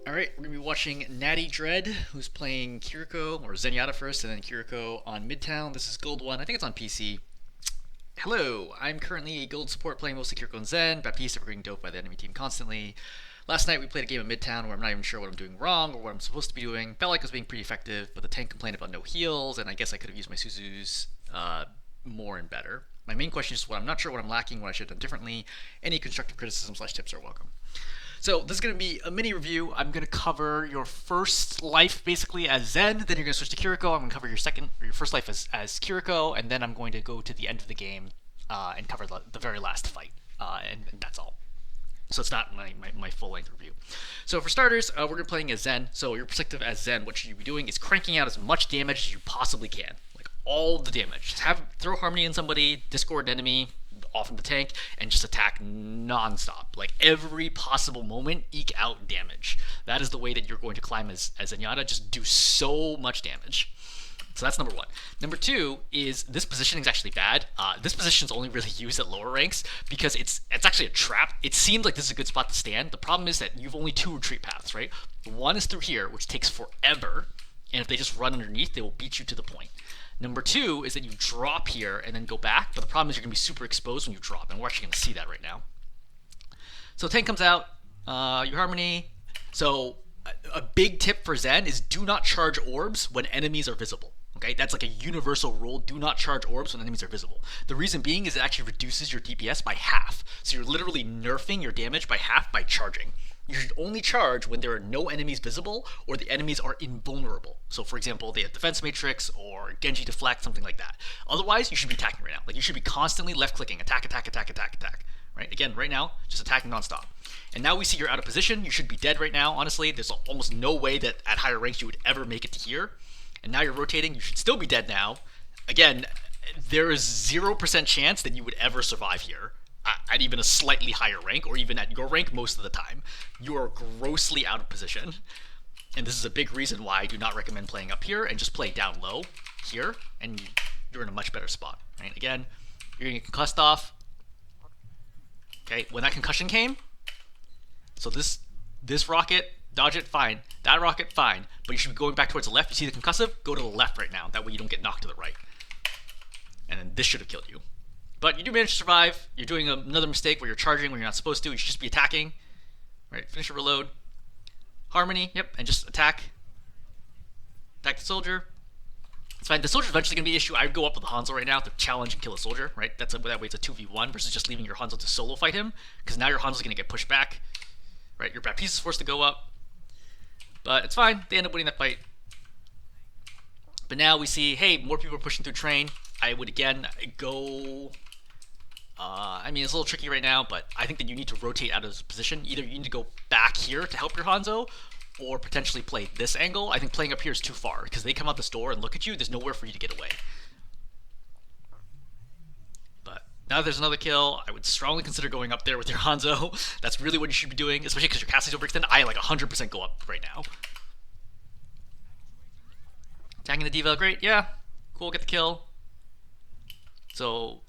Alright, we're going to be watching NattyDread, who's playing Kiriko, or Zenyatta first, and then Kiriko on Midtown. This is Gold 1. I think it's on PC. Hello, I'm currently a gold support playing mostly Kiriko and Zen. Baptiste are getting doped by the enemy team constantly. Last night we played a game of Midtown where I'm not even sure what I'm doing wrong or what I'm supposed to be doing. Felt like I was being pretty effective, but the tank complained about no heals, and I guess I could have used my Suzus more and better. My main question is what I'm not sure what I'm lacking, what I should have done differently. Any constructive criticism / tips are welcome. So this is going to be a mini review. I'm going to cover your first life basically as Zen, then you're going to switch to Kiriko. I'm going to cover your first life as Kiriko, and then I'm going to go to the end of the game and cover the very last fight, and that's all. So it's not my full-length review. So for starters, we're going to be playing as Zen. So your perspective as Zen, what you should be doing is cranking out as much damage as you possibly can. Like all the damage. Just throw Harmony in somebody, discord an enemy, often the tank, and just attack non-stop. Like every possible moment, eke out damage. That is the way that you're going to climb as Zenyatta. Just do so much damage. So that's number one. Number two is this positioning is actually bad. This position is only really used at lower ranks because it's actually a trap. It seems like this is a good spot to stand. The problem is that you've only two retreat paths, right? One is through here, which takes forever, and if they just run underneath, they will beat you to the point. Number two is that you drop here and then go back, but the problem is you're going to be super exposed when you drop, and we're actually going to see that right now. So tank comes out, your Harmony. So a big tip for Zen is do not charge orbs when enemies are visible. Okay, that's like a universal rule. Do not charge orbs when enemies are visible. The reason being is it actually reduces your DPS by half. So you're literally nerfing your damage by half by charging. You should only charge when there are no enemies visible or the enemies are invulnerable. So for example, they have defense matrix or Genji deflect, something like that. Otherwise, you should be attacking right now. Like you should be constantly left clicking, attack, attack, attack, attack, attack. Right? Again, right now, just attacking nonstop. And now we see you're out of position. You should be dead right now. Honestly, there's almost no way that at higher ranks you would ever make it to here. And now you're rotating. You should still be dead now. Again, there is 0% chance that you would ever survive here at even a slightly higher rank, or even at your rank most of the time. You are grossly out of position. And this is a big reason why I do not recommend playing up here and just play down low here, and you're in a much better spot. Right? Again, you're going to get concussed off. Okay, when that concussion came, so this rocket, dodge it, fine. That rocket, fine. But you should be going back towards the left. You see the concussive? Go to the left right now. That way you don't get knocked to the right. And then this should have killed you. But you do manage to survive. You're doing another mistake where you're charging when you're not supposed to. You should just be attacking. Right, finish your reload. Harmony, yep, and just attack. Attack the soldier. It's fine. The soldier's eventually going to be an issue. I would go up with the Hanzo right now to challenge and kill a soldier, right? That way it's a 2v1 versus just leaving your Hanzo to solo fight him, because now your Hanzo's going to get pushed back. Right, your Baptiste is forced to go up. But it's fine. They end up winning that fight. But now we see, hey, more people are pushing through train. I would again go. I mean, it's a little tricky right now, but I think that you need to rotate out of this position. Either you need to go back here to help your Hanzo, or potentially play this angle. I think playing up here is too far, because they come out this door and look at you, there's nowhere for you to get away. But now there's another kill. I would strongly consider going up there with your Hanzo. That's really what you should be doing, especially because your Cassie's overextended. I like 100% go up right now. Attacking the Diva, great, yeah. Cool, get the kill. So,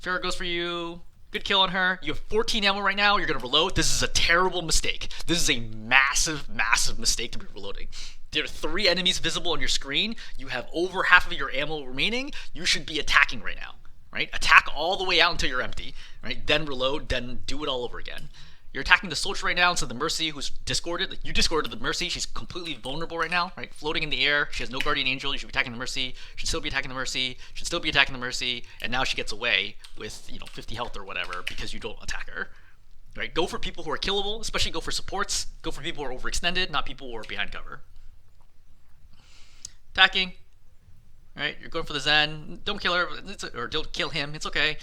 Farrah goes for you. Good kill on her. You have 14 ammo right now. You're going to reload. This is a terrible mistake. This is a massive, massive mistake to be reloading. There are 3 enemies visible on your screen. You have over half of your ammo remaining. You should be attacking right now. Right? Attack all the way out until you're empty. Right? Then reload. Then do it all over again. You're attacking the soldier right now instead of the Mercy, who's discorded. Like, you discorded the Mercy. She's completely vulnerable right now, right? Floating in the air. She has no Guardian Angel. You should be attacking the Mercy. Should still be attacking the Mercy. Should still be attacking the Mercy. And now she gets away with, 50 health or whatever because you don't attack her. Right? Go for people who are killable, especially go for supports. Go for people who are overextended, not people who are behind cover. Attacking. Right? You're going for the Zen. Don't kill her, or don't kill him. It's okay.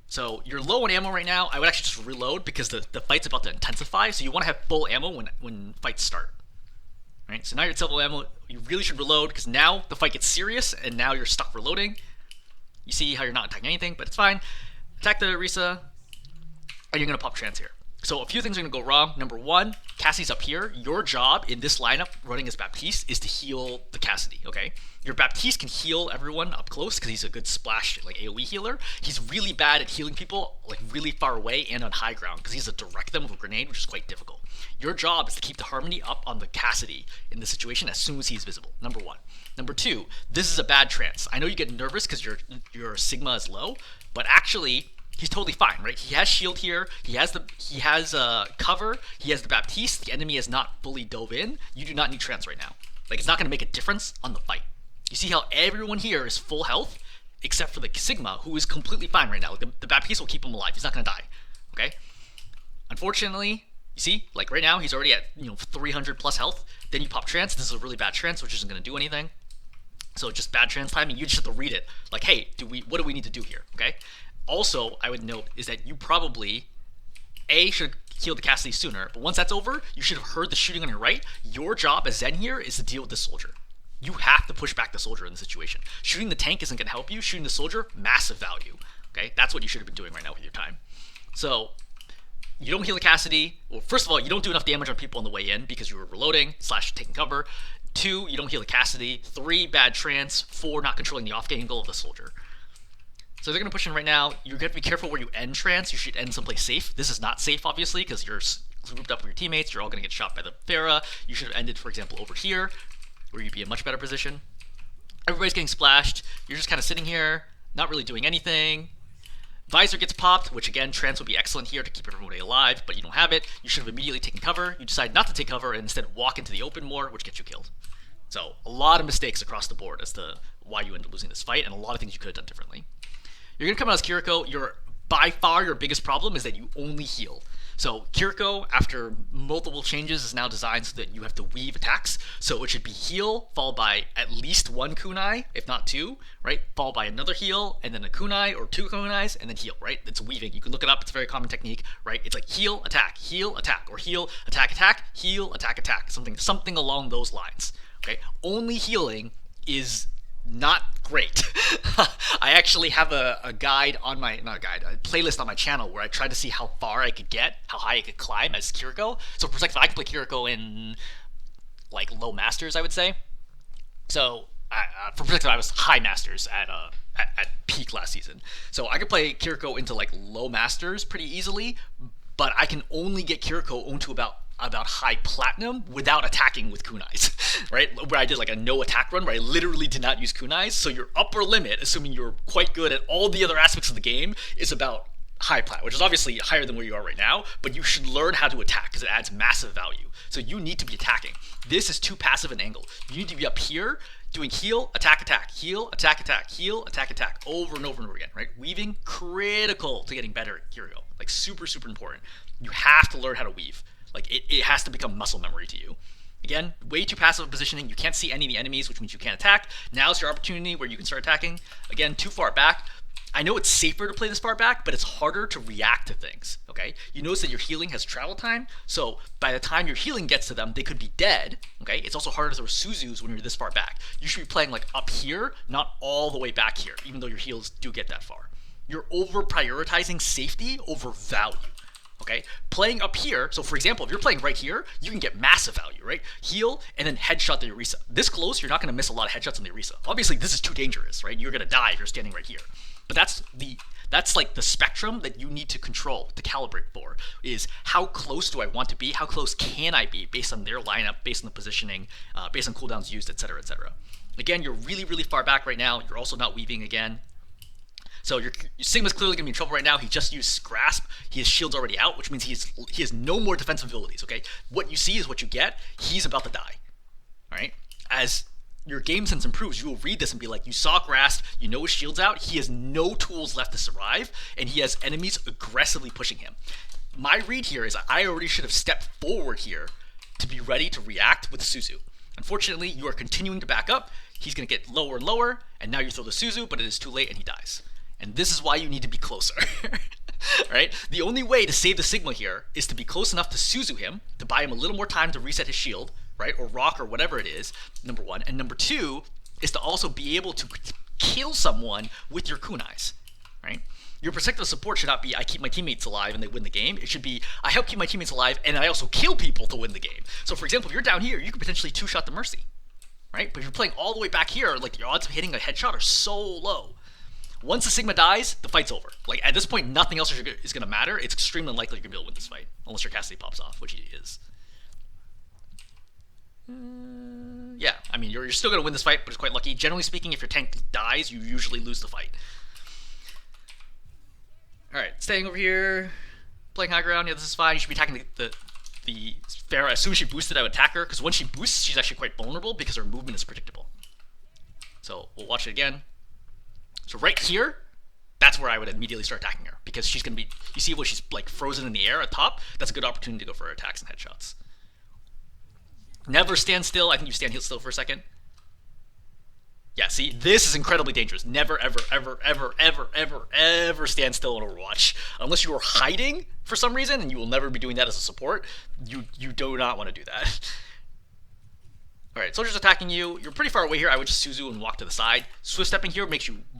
So you're low on ammo right now. I would actually just reload because the fight's about to intensify. So you want to have full ammo when fights start. Right? So now you're at full ammo. You really should reload because now the fight gets serious and now you're stuck reloading. You see how you're not attacking anything, but it's fine. Attack the Risa, and you're going to pop trance here. So a few things are going to go wrong. Number one, Cassie's up here. Your job in this lineup, running as Baptiste, is to heal the Cassidy, okay? Your Baptiste can heal everyone up close because he's a good splash, like AoE healer. He's really bad at healing people, like really far away and on high ground because he has to direct them with a grenade, which is quite difficult. Your job is to keep the harmony up on the Cassidy in this situation as soon as he's visible, number one. Number two, this is a bad trance. I know you get nervous because your Sigma is low, but actually, he's totally fine, right? He has shield here. He has cover. He has the Baptiste. The enemy has not fully dove in. You do not need trance right now. Like, it's not going to make a difference on the fight. You see how everyone here is full health, except for the Sigma, who is completely fine right now. Like, the Baptiste will keep him alive. He's not going to die. Okay. Unfortunately, you see, like right now, he's already at 300 plus health. Then you pop trance. This is a really bad trance, which isn't going to do anything. So just bad trance timing. You just have to read it. Like, hey, what do we need to do here? Okay. Also, I would note is that you probably should heal the Cassidy sooner, but once that's over, you should have heard the shooting on your right. Your job as Zen here is to deal with the soldier. You have to push back the soldier in the situation. Shooting the tank isn't going to help you. Shooting the soldier, massive value. Okay, that's what you should have been doing right now with your time. So you don't heal the Cassidy. Well, first of all, you don't do enough damage on people on the way in because you were reloading / taking cover. 2, you don't heal the Cassidy. 3, bad trance. 4, not controlling the off angle of the soldier. So they're going to push in right now. You're going to be careful where you end trance. You should end someplace safe. This is not safe, obviously, because you're grouped up with your teammates. You're all going to get shot by the Pharah. You should have ended, for example, over here, where you'd be in a much better position. Everybody's getting splashed. You're just kind of sitting here, not really doing anything. Visor gets popped, which again, trance would be excellent here to keep everybody alive, but you don't have it. You should have immediately taken cover. You decide not to take cover and instead walk into the open more, which gets you killed. So a lot of mistakes across the board as to why you end up losing this fight, and a lot of things you could have done differently. You're going to come out as Kiriko. By far your biggest problem is that you only heal. So Kiriko, after multiple changes, is now designed so that you have to weave attacks. So it should be heal, followed by at least 1 kunai, if not 2, right? Followed by another heal, and then a kunai, or 2 kunais, and then heal, right? It's weaving. You can look it up. It's a very common technique, right? It's like heal, attack, or heal, attack, heal, attack. Something along those lines, okay? Only healing is not great. I actually have a guide on my, not a guide, a playlist on my channel where I tried to see how far I could get, how high I could climb as Kiriko. So for perspective, I can play Kiriko in like low masters, I would say. So for perspective, I was high masters at peak last season. So I could play Kiriko into like low masters pretty easily, but I can only get Kiriko onto about high platinum without attacking with kunais, right? Where I did like a no attack run where I literally did not use kunais. So your upper limit, assuming you're quite good at all the other aspects of the game, is about high plat, which is obviously higher than where you are right now, but you should learn how to attack because it adds massive value. So you need to be attacking. This is too passive an angle. You need to be up here doing heal, attack, heal, attack, heal, attack, over and over and over again, right? Weaving, critical to getting better at Kiriko. Like super, super important. You have to learn how to weave. Like, it has to become muscle memory to you. Again, way too passive positioning. You can't see any of the enemies, which means you can't attack. Now's your opportunity where you can start attacking. Again, too far back. I know it's safer to play this far back, but it's harder to react to things, okay? You notice that your healing has travel time, so by the time your healing gets to them, they could be dead, okay? It's also harder to throw Suzus when you're this far back. You should be playing, like, up here, not all the way back here, even though your heals do get that far. You're over-prioritizing safety over value. Okay, playing up here, so for example, if you're playing right here, you can get massive value, right? Heal, and then headshot the Orisa. This close, you're not going to miss a lot of headshots on the Orisa. Obviously, this is too dangerous, right? You're going to die if you're standing right here. But that's like the spectrum that you need to control, to calibrate for, is how close do I want to be? How close can I be based on their lineup, based on the positioning, based on cooldowns used, etc., etc. Again, you're really, really far back right now. You're also not weaving again. So your Sigma's clearly going to be in trouble right now. He just used Grasp. His shield's already out, which means he has no more defensive abilities, okay? What you see is what you get. He's about to die, all right? As your game sense improves, you will read this and be like, you saw Grasp, you know his shield's out, he has no tools left to survive, and he has enemies aggressively pushing him. My read here is I already should have stepped forward here to be ready to react with Suzu. Unfortunately, you are continuing to back up. He's going to get lower and lower, and now you throw the Suzu, but it is too late and he dies. And this is why you need to be closer, right? The only way to save the Sigma here is to be close enough to Suzu him, to buy him a little more time to reset his shield, right? Or rock or whatever it is, number one. And number two is to also be able to kill someone with your kunais, right? Your protective support should not be, I keep my teammates alive and they win the game. It should be, I help keep my teammates alive and I also kill people to win the game. So for example, if you're down here, you could potentially two-shot the Mercy, right? But if you're playing all the way back here, like your odds of hitting a headshot are so low. Once the Sigma dies, the fight's over. Like, at this point, nothing else is going to matter. It's extremely unlikely you're going to be able to win this fight, unless your Cassidy pops off, which he is. Yeah, I mean, you're still going to win this fight, but it's quite lucky. Generally speaking, if your tank dies, you usually lose the fight. Alright, staying over here, playing high ground. Yeah, this is fine. You should be attacking the Pharah. As soon as she boosted, I would attack her, because when she boosts, she's actually quite vulnerable because her movement is predictable. So we'll watch it again. So right here, that's where I would immediately start attacking her, because she's going to be, you see what she's like frozen in the air at top? That's a good opportunity to go for her attacks and headshots. Never stand still. I think you stand still for a second. Yeah, see, this is incredibly dangerous. Never, ever, ever, ever, ever, ever, ever stand still in Overwatch. Unless you are hiding for some reason, and you will never be doing that as a support, you do not want to do that. Alright, soldiers attacking you. You're pretty far away here. I would just Suzu and walk to the side. Swift stepping here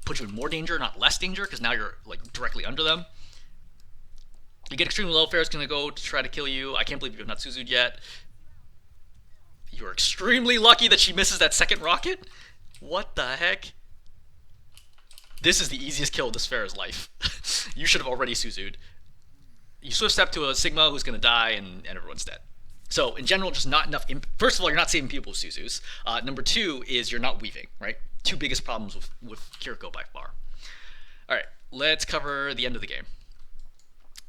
puts you in more danger, not less danger, because now you're like directly under them. You get extremely low, Pharah's going to go to try to kill you. I can't believe you have not Suzu'd yet. You're extremely lucky that she misses that second rocket. What the heck? This is the easiest kill of this Pharah's life. You should have already Suzu'd. You swift step to a Sigma who's going to die, and everyone's dead. So, in general, just not enough. First of all, you're not saving people with Suzus. Number two is you're not weaving, right? Two biggest problems with Kiriko by far. Alright, let's cover the end of the game.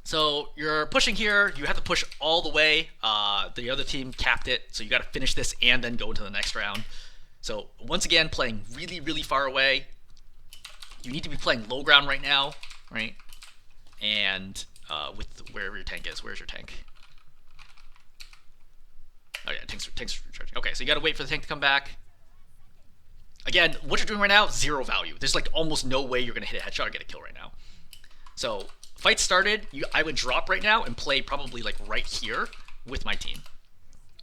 So, you're pushing here. You have to push all the way. The other team capped it, so you got to finish this and then go into the next round. So, once again, playing really, really far away. You need to be playing low ground right now, right? And with wherever your tank is. Where's your tank? Oh yeah, tank's recharging. Okay, so you gotta wait for the tank to come back. Again, what you're doing right now, zero value. There's like almost no way you're gonna hit a headshot or get a kill right now. So, fight started, I would drop right now and play probably like right here with my team.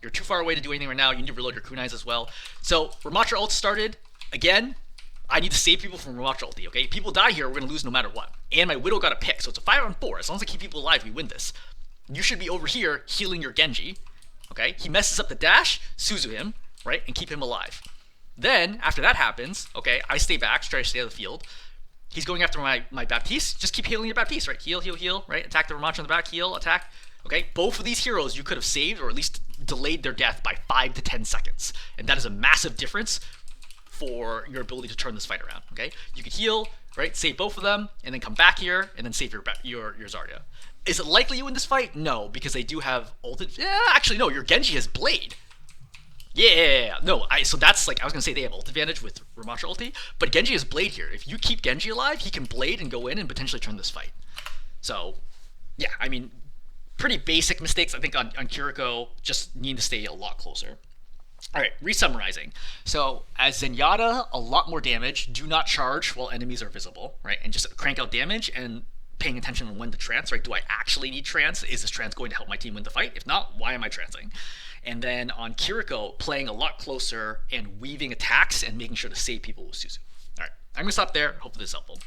You're too far away to do anything right now. You need to reload your kunais as well. So, Ramattra ult started. Again, I need to save people from Ramattra ulti, okay? If people die here, we're gonna lose no matter what. And my Widow got a pick, so it's a 5-on-4. As long as I keep people alive, we win this. You should be over here healing your Genji. Okay, he messes up the dash, Suzu him, right, and keep him alive. Then, after that happens, okay, I stay back, try to stay out of the field. He's going after my Baptiste. Just keep healing your Baptiste, right? Heal, heal, heal, right? Attack the Ramattra in the back, heal, attack. Okay, both of these heroes you could have saved or at least delayed their death by 5 to 10 seconds. And that is a massive difference for your ability to turn this fight around, okay? You could heal, right, save both of them, and then come back here, and then save your Zarya. Is it likely you win this fight? No, because they do have ulted. Yeah, actually, no. Your Genji has Blade. Yeah, no. So that's like I was gonna say they have ult advantage with Ramattra ulti, but Genji has Blade here. If you keep Genji alive, he can Blade and go in and potentially turn this fight. So, yeah, I mean, pretty basic mistakes. I think on Kiriko, just need to stay a lot closer. All right, re-summarizing. So, as Zenyatta, a lot more damage. Do not charge while enemies are visible, right? And just crank out damage and paying attention on when to trance, right? Do I actually need trance? Is this trance going to help my team win the fight? If not, why am I trancing? And then on Kiriko, playing a lot closer and weaving attacks and making sure to save people with Suzu. All right, I'm going to stop there. Hopefully this is helpful.